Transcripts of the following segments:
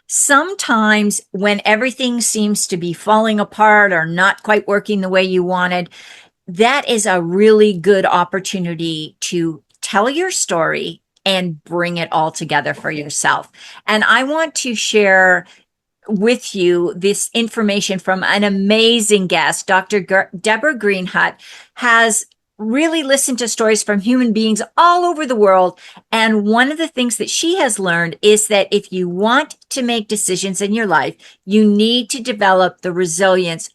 Sometimes when everything seems to be falling apart or not quite working the way you wanted, that is a really good opportunity to tell your story and bring it all together for yourself. And I want to share with you this information from an amazing guest. Deborah Greenhut has really listened to stories from human beings all over the world. And one of the things that she has learned is that if you want to make decisions in your life, you need to develop the resilience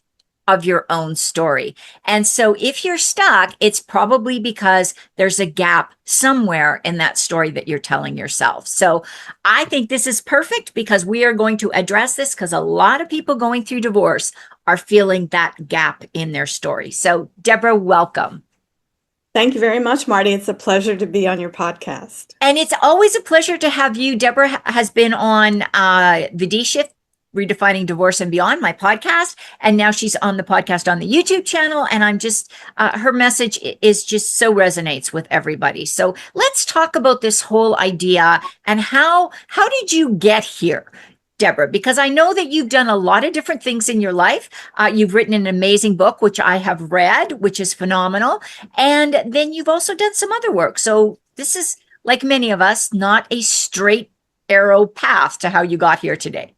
of your own story. And so if you're stuck, it's probably because there's a gap somewhere in that story that you're telling yourself. So I think this is perfect because we are going to address this because a lot of people going through divorce are feeling that gap in their story. So Deborah, welcome. Thank you very much, Marty. It's a pleasure to be on your podcast. And it's always a pleasure to have you. Deborah has been on the D Shift, Redefining Divorce and Beyond, my podcast. And now she's on the podcast on the YouTube channel. And I'm just, her message is just so resonates with everybody. So let's talk about this whole idea and how did you get here? Deborah, because I know that you've done a lot of different things in your life. You've written an amazing book, which I have read, which is phenomenal. And then you've also done some other work. So this is, like many of us, not a straight arrow path to how you got here today.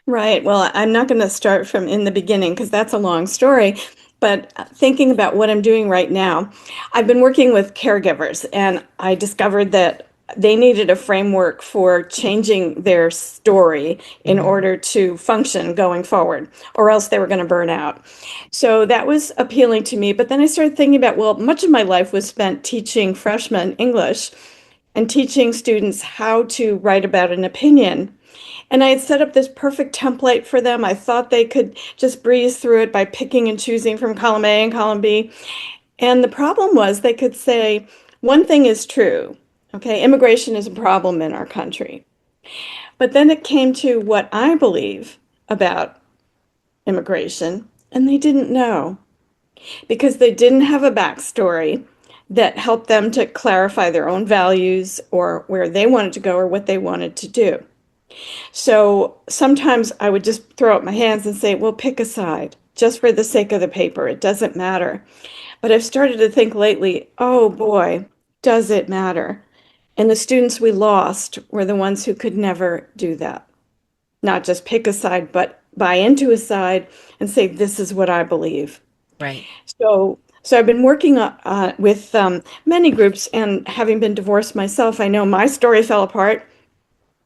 Right. Well, I'm not going to start from in the beginning because that's a long story. But thinking about what I'm doing right now, I've been working with caregivers, and I discovered that they needed a framework for changing their story in order to function going forward, or else they were going to burn out. So that was appealing to me. But then I started thinking about, well, much of my life was spent teaching freshmen English and teaching students how to write about an opinion. And I had set up this perfect template for them. I thought they could just breeze through it by picking and choosing from column A and column B. And the problem was they could say, one thing is true. Okay, immigration is a problem in our country. But then it came to what I believe about immigration, and they didn't know because they didn't have a backstory that helped them to clarify their own values or where they wanted to go or what they wanted to do. So sometimes I would just throw up my hands and say, well, pick a side just for the sake of the paper. It doesn't matter. But I've started to think lately, oh boy, does it matter? And the students we lost were the ones who could never do that. Not just pick a side, but buy into a side and say, this is what I believe. Right. So I've been working with many groups, and having been divorced myself, I know my story fell apart,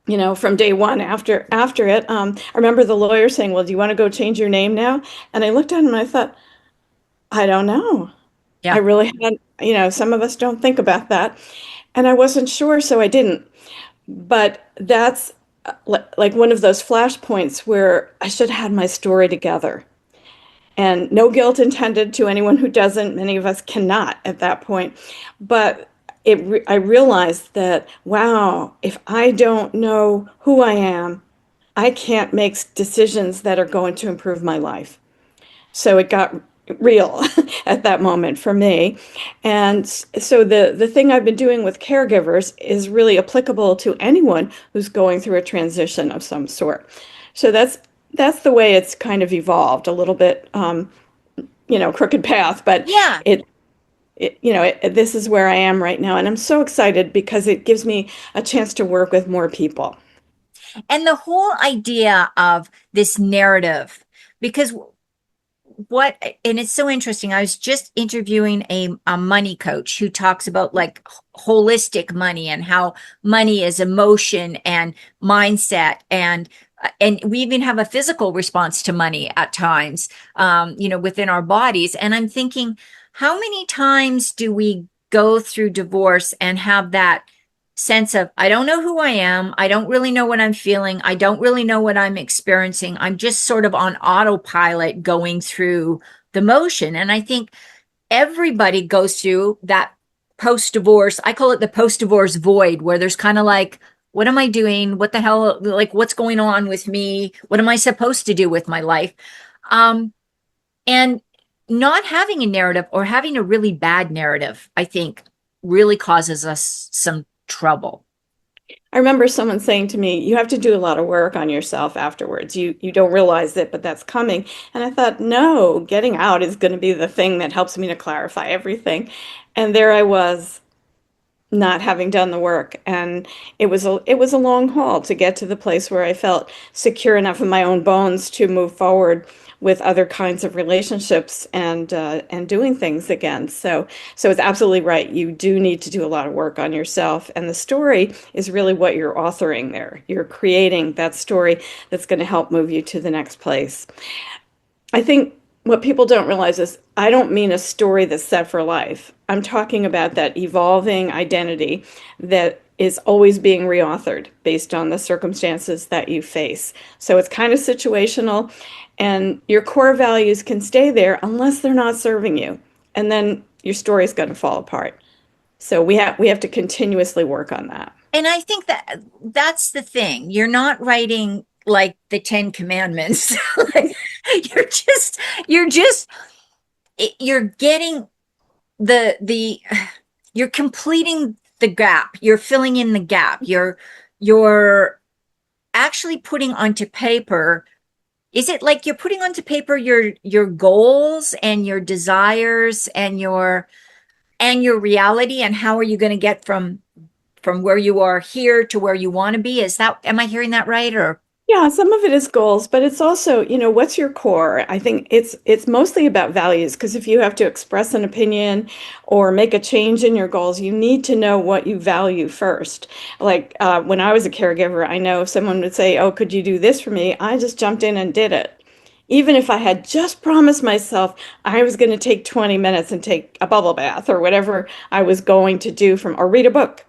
from day one after it. I remember the lawyer saying, well, do you want to go change your name now? And I looked at him and I thought, I don't know. I Yeah. really had, some of us don't think about that. And I wasn't sure, so I didn't. But that's like one of those flashpoints where I should have had my story together. And no guilt intended to anyone who doesn't. Many of us cannot at that point. But I realized that, wow, if I don't know who I am, I can't make decisions that are going to improve my life. So it got real at that moment for me. And so the thing I've been doing with caregivers is really applicable to anyone who's going through a transition of some sort. So that's the way it's kind of evolved a little bit, crooked path, but Yeah. this is where I am right now. And I'm so excited because it gives me a chance to work with more people. And the whole idea of this narrative, because and it's so interesting. I was just interviewing a money coach who talks about like holistic money and how money is emotion and mindset and we even have a physical response to money at times, within our bodies. And I'm thinking, how many times do we go through divorce and have that sense of, I don't know who I am. I don't really know what I'm feeling. I don't really know what I'm experiencing. I'm just sort of on autopilot going through the motion. And I think everybody goes through that post-divorce. I call it the post-divorce void, where there's kind of like, what am I doing? What the hell? Like, what's going on with me? What am I supposed to do with my life? And not having a narrative or having a really bad narrative, I think, really causes us some trouble. I remember someone saying to me, you have to do a lot of work on yourself afterwards. You don't realize it, but that's coming. And I thought, no, getting out is going to be the thing that helps me to clarify everything. And there I was, not having done the work, and it was a long haul to get to the place where I felt secure enough in my own bones to move forward with other kinds of relationships and doing things again. So it's absolutely right. You do need to do a lot of work on yourself, and the story is really what you're authoring there. You're creating that story that's going to help move you to the next place. I think what people don't realize is I don't mean a story that's set for life. I'm talking about that evolving identity that is always being reauthored based on the circumstances that you face. So it's kind of situational, and your core values can stay there unless they're not serving you. And then your story is going to fall apart. So we have to continuously work on that. And I think that that's the thing. You're not writing like the Ten Commandments. Like, you're just, you're just, you're getting the, you're completing the gap. You're filling in the gap. You're actually putting onto paper. Is it like you're putting onto paper your goals and your desires and your reality, and how are you going to get from where you are here to where you want to be? Is that, am I hearing that right? Or, Yeah, some of it is goals, but it's also, what's your core? I think it's mostly about values because if you have to express an opinion or make a change in your goals, you need to know what you value first. Like when I was a caregiver, I know if someone would say, "Oh, could you do this for me?" I just jumped in and did it. Even if I had just promised myself I was going to take 20 minutes and take a bubble bath or whatever I was going to do or read a book,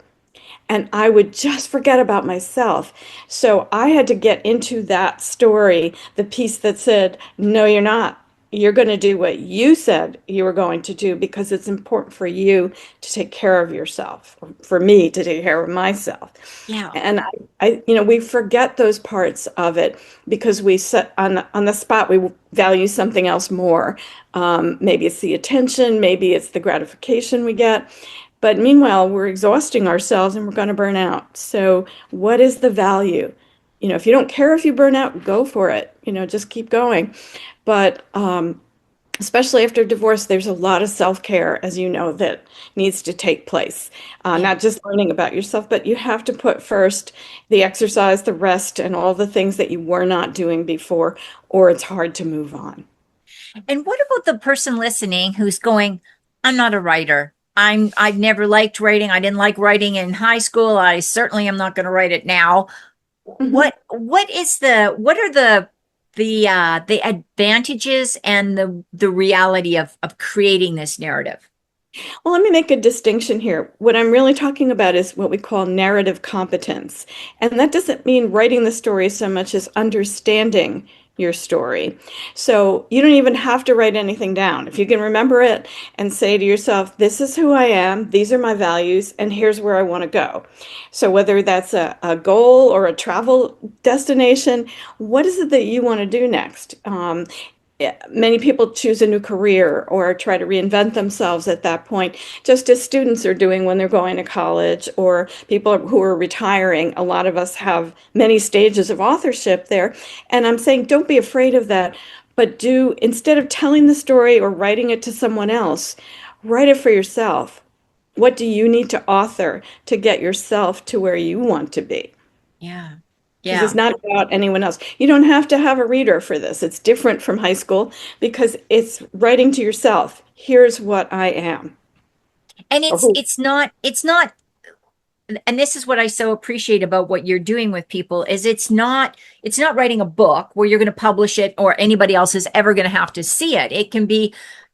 and I would just forget about myself. So I had to get into that story, the piece that said, no, you're not. You're going to do what you said you were going to do because it's important for you to take care of yourself, or for me to take care of myself. yeah, And we forget those parts of it because we set on the spot, we value something else more. Maybe it's the attention, maybe it's the gratification we get. But meanwhile, we're exhausting ourselves and we're going to burn out. So, what is the value? If you don't care if you burn out, go for it. Just keep going. But especially after divorce, there's a lot of self-care, as you know, that needs to take place. yeah. Not just learning about yourself, but you have to put first the exercise, the rest, and all the things that you were not doing before, or it's hard to move on. And what about the person listening who's going, I'm not a writer. I've never liked writing. I didn't like writing in high school. I certainly am not going to write it now. Mhm. What are the advantages and the reality of creating this narrative? Well, let me make a distinction here. What I'm really talking about is what we call narrative competence. And that doesn't mean writing the story so much as understanding your story. So you don't even have to write anything down. If you can remember it and say to yourself, this is who I am, these are my values, and here's where I want to go. So whether that's a goal or a travel destination, what is it that you want to do next? Many people choose a new career or try to reinvent themselves at that point, just as students are doing when they're going to college, or people who are retiring. A lot of us have many stages of authorship there. And I'm saying, don't be afraid of that, but instead of telling the story or writing it to someone else, write it for yourself. What do you need to author to get yourself to where you want to be? Yeah. Because it's Yeah. not about anyone else. You don't have to have a reader for this. It's different from high school because it's writing to yourself. Here's what I am. And Or who. it's not, and this is what I so appreciate about what you're doing with people is it's not writing a book where you're going to publish it or anybody else is ever going to have to see it. It can be,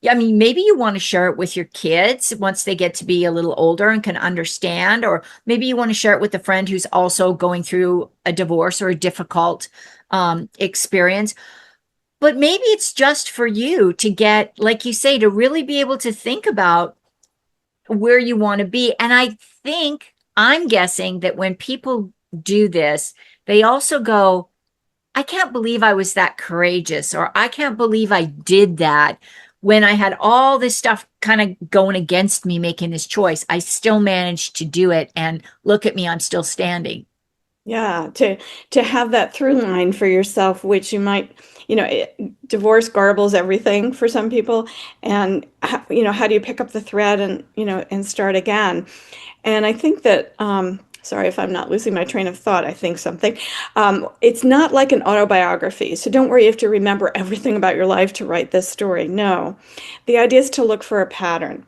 I mean, maybe you want to share it with your kids once they get to be a little older and can understand, or maybe you want to share it with a friend who's also going through a divorce or a difficult experience. But maybe it's just for you to get, like you say, to really be able to think about where you want to be. And I'm guessing that when people do this, they also go, I can't believe I was that courageous, or I can't believe I did that when I had all this stuff kind of going against me making this choice. I still managed to do it. And look at me, I'm still standing. Yeah, to have that through line for yourself, which you might, divorce garbles everything for some people, and how do you pick up the thread and and start again? And I think that, sorry if I'm not losing my train of thought, I think something. It's not like an autobiography, so don't worry you have to remember everything about your life to write this story. No, the idea is to look for a pattern.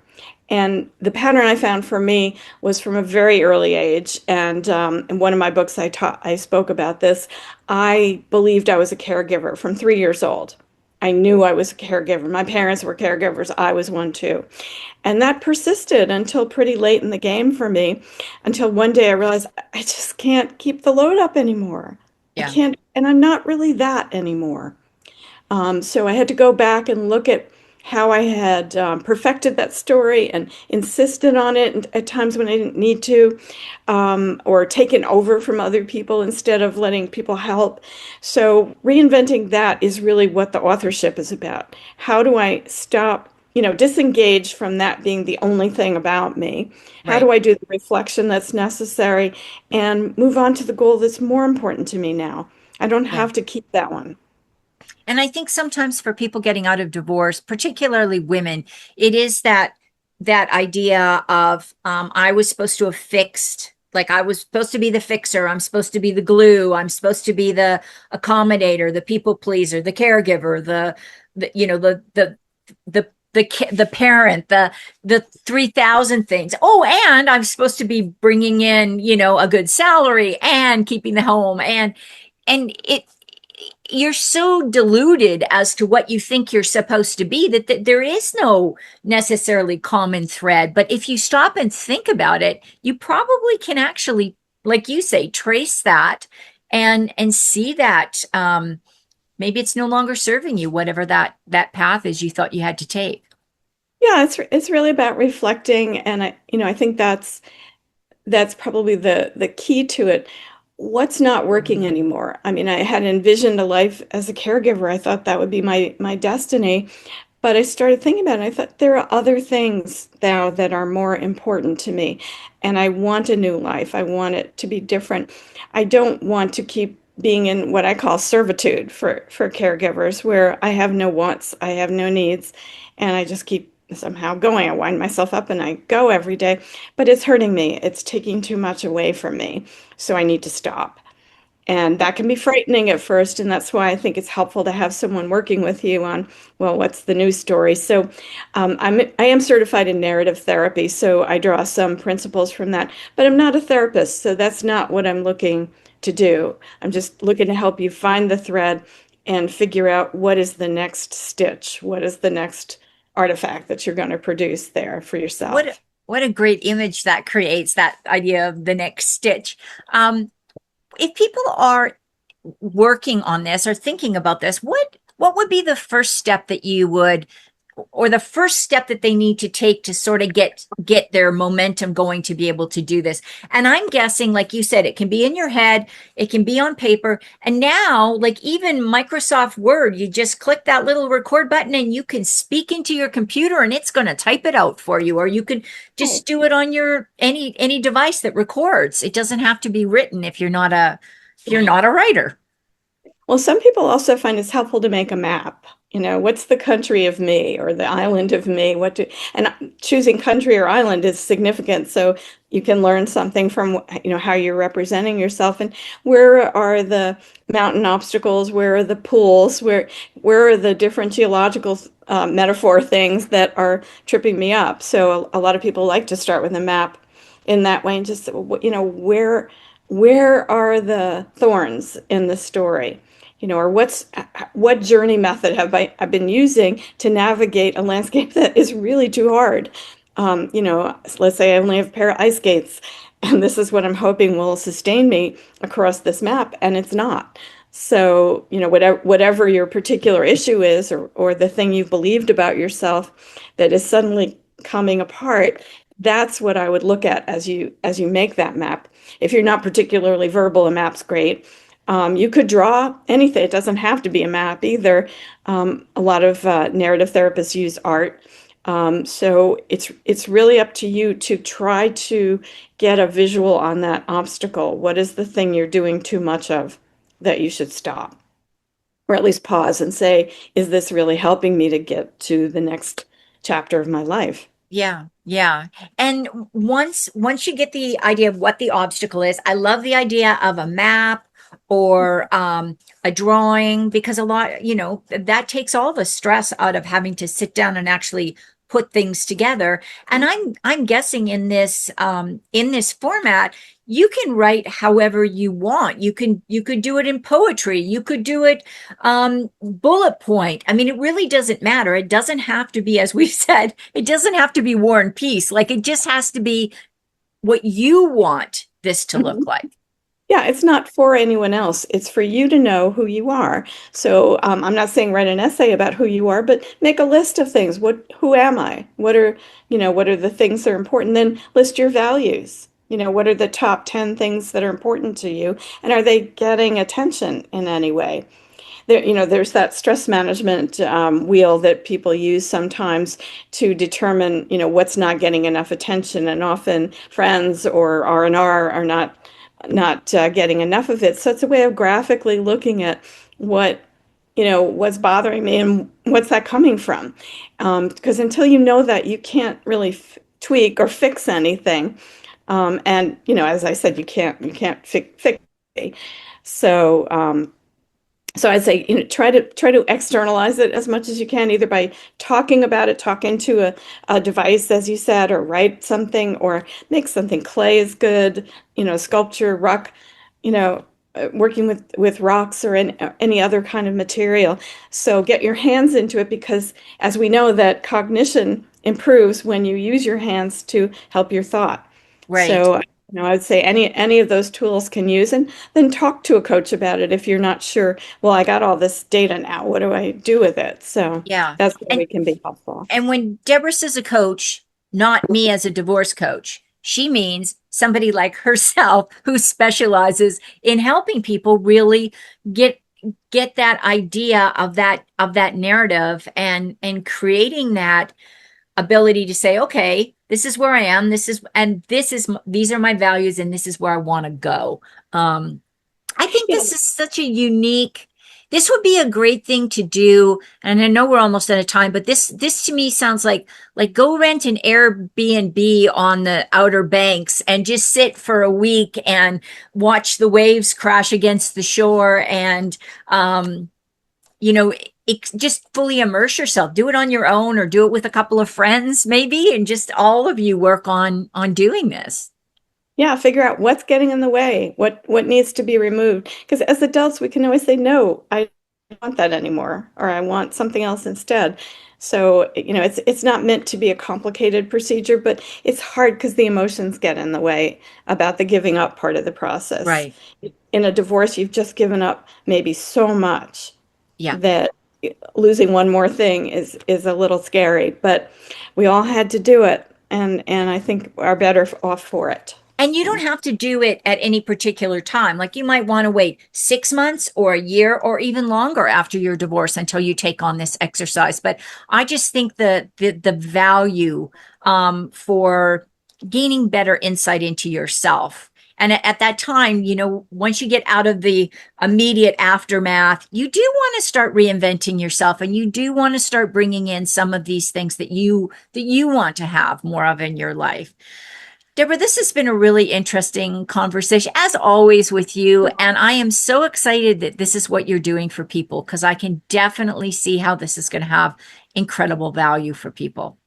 And the pattern I found for me was from a very early age. And in one of my books, I spoke about this. I believed I was a caregiver from 3 years old. I knew I was a caregiver. My parents were caregivers. I was one too. And that persisted until pretty late in the game for me, until one day I realized I just can't keep the load up anymore. I Yeah, can't, and I'm not really that anymore. So I had to go back and look at how I had perfected that story and insisted on it at times when I didn't need to, or taken over from other people instead of letting people help. So reinventing that is really what the authorship is about. How do I stop, disengage from that being the only thing about me? How right. do I do the reflection that's necessary and move on to the goal that's more important to me now? I don't Yeah. have to keep that one. And I think sometimes for people getting out of divorce, particularly women, it is that idea of I was supposed to have fixed, like I was supposed to be the fixer, I'm supposed to be the glue, I'm supposed to be the accommodator, the people pleaser, the caregiver, the you know the parent, the 3,000 things. Oh, and I'm supposed to be bringing in, a good salary and keeping the home, and you're so deluded as to what you think you're supposed to be that there is no necessarily common thread. But if you stop and think about it, you probably can actually, like you say, trace that and see that maybe it's no longer serving you, whatever that path is you thought you had to take. Yeah, it's really about reflecting, and I think that's probably the key to it. What's not working anymore? I mean, I had envisioned a life as a caregiver. I thought that would be my destiny, but I started thinking about it. And I thought there are other things now that are more important to me, and I want a new life. I want it to be different. I don't want to keep being in what I call servitude for caregivers, where I have no wants, I have no needs, and I just keep somehow going. I wind myself up and I go every day, but it's hurting me. It's taking too much away from me, so I need to stop. And that can be frightening at first, and that's why I think it's helpful to have someone working with you on, well, what's the news story? So I am certified in narrative therapy, so I draw some principles from that, but I'm not a therapist, so that's not what I'm looking to do. I'm just looking to help you find the thread and figure out what is the next stitch, what is the next artifact that you're going to produce there for What yourself. what a great image that creates, that idea of the next stitch. If people are working on this or thinking about this, what would be the first step that you would, or the first step that they need to take to sort of get their momentum going to be able to do this? And I'm guessing, like you said, it can be in your head, it can be on paper, and now, like even Microsoft Word, you just click that little record button and you can speak into your computer and it's going to type it out for you, or you can just do it on your any device that records. It doesn't have to be written if you're not a writer. Well, some people also find it's helpful to make a map. What's the country of me or the island of me? And choosing country or island is significant. So you can learn something from, how you're representing yourself and where are the mountain obstacles, where are the pools, where are the different geological metaphor things that are tripping me up. So a lot of people like to start with a map in that way and just, where are the thorns in the story? Or what journey method have I've been using to navigate a landscape that is really too hard? Let's say I only have a pair of ice skates, and this is what I'm hoping will sustain me across this map, and it's not. So, whatever your particular issue is, or the thing you've believed about yourself that is suddenly coming apart, that's what I would look at as you make that map. If you're not particularly verbal, a map's great. You could draw anything. It doesn't have to be a map either. A lot of narrative therapists use art. So it's really up to you to try to get a visual on that obstacle. What is the thing you're doing too much of that you should stop? Or at least pause and say, is this really helping me to get to the next chapter of my life? Yeah, yeah. And once you get the idea of what the obstacle is, I love the idea of a map or a drawing because a lot, that takes all the stress out of having to sit down and actually put things together. And I'm guessing in this format, you can write however you want. You could do it in poetry. You could do it bullet point. I mean, it really doesn't matter. It doesn't have to be, as we've said, it doesn't have to be War and Peace. Like it just has to be what you want this to look like. Yeah, it's not for anyone else. It's for you to know who you are. So I'm not saying write an essay about who you are, but make a list of things. Who am I? What are the things that are important? Then list your values. What are the top 10 things that are important to you? And are they getting attention in any way? There's that stress management wheel that people use sometimes to determine, what's not getting enough attention, and often friends or R&R are not getting enough of it. So it's a way of graphically looking at what's bothering me and what's that coming from. Because until you know that, you can't really tweak or fix anything. And as I said, you can't fix it. So so I'd say, try to externalize it as much as you can, either by talking about it, talk into a device, as you said, or write something, or make something. Clay is good, sculpture, rock, working with rocks or any other kind of material. So get your hands into it, because as we know that cognition improves when you use your hands to help your thought. Right. So I would say any of those tools can use, and then talk to a coach about it if you're not sure. Well, I got all this data now. What do I do with it? So Yeah. that's where we can be helpful. And when Deborah says a coach, not me as a divorce coach, she means somebody like herself who specializes in helping people really get that idea of that narrative and creating that ability to say, okay, this is where I am, these are my values, and this is where I want to go. I think Yeah, this is such a unique, this would be a great thing to do. And I know we're almost out of time, but this to me sounds like go rent an Airbnb on the Outer Banks and just sit for a week and watch the waves crash against the shore and, you know, just fully immerse yourself. Do it on your own or do it with a couple of friends, maybe, and just all of you work on doing this. yeah, figure out what's getting in the way, what needs to be removed. Because as adults, we can always say, no, I don't want that anymore, or I want something else instead. So, it's not meant to be a complicated procedure, but it's hard because the emotions get in the way about the giving up part of the process. Right. In a divorce, you've just given up maybe so much Yeah. that losing one more thing is a little scary, but we all had to do it, and I think are better off for it. And you don't have to do it at any particular time. Like you might want to wait 6 months or a year or even longer after your divorce until you take on this exercise. But I just think the value for gaining better insight into yourself. And at that time, once you get out of the immediate aftermath, you do want to start reinventing yourself, and you do want to start bringing in some of these things that you want to have more of in your life. Deborah, this has been a really interesting conversation, as always, with you. And I am so excited that this is what you're doing for people because I can definitely see how this is going to have incredible value for people.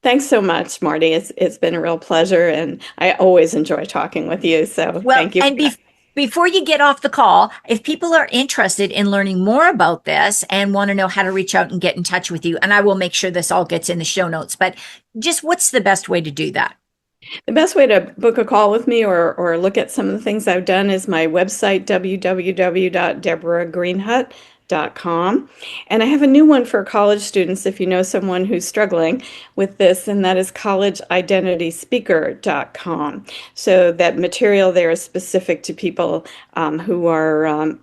Thanks so much, Marty. It's been a real pleasure, and I always enjoy talking with you. So Well, thank you for and that. before you get off the call, if people are interested in learning more about this and want to know how to reach out and get in touch with you, and I will make sure this all gets in the show notes, but just what's the best way to do that? The best way to book a call with me or look at some of the things I've done is my website, www.deborahgreenhut.com. And I have a new one for college students if you know someone who's struggling with this, and that is collegeidentityspeaker.com. So that material there is specific to people who are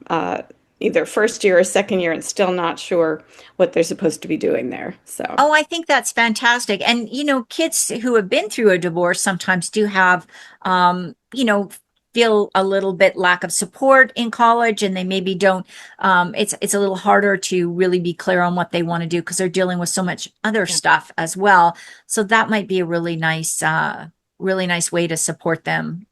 either first year or second year and still not sure what they're supposed to be doing there. So, Oh, I think that's fantastic. And, kids who have been through a divorce sometimes do have, feel a little bit lack of support in college, and they maybe don't, it's a little harder to really be clear on what they want to do because they're dealing with so much other yeah. stuff as well. So that might be a really nice way to support them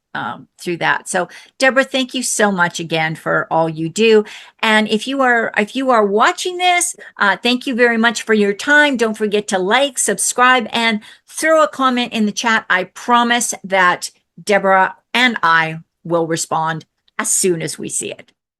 through that. So, Deborah, thank you so much again for all you do. And if you are watching this, thank you very much for your time. Don't forget to like, subscribe, and throw a comment in the chat. I promise that Deborah and I will respond as soon as we see it.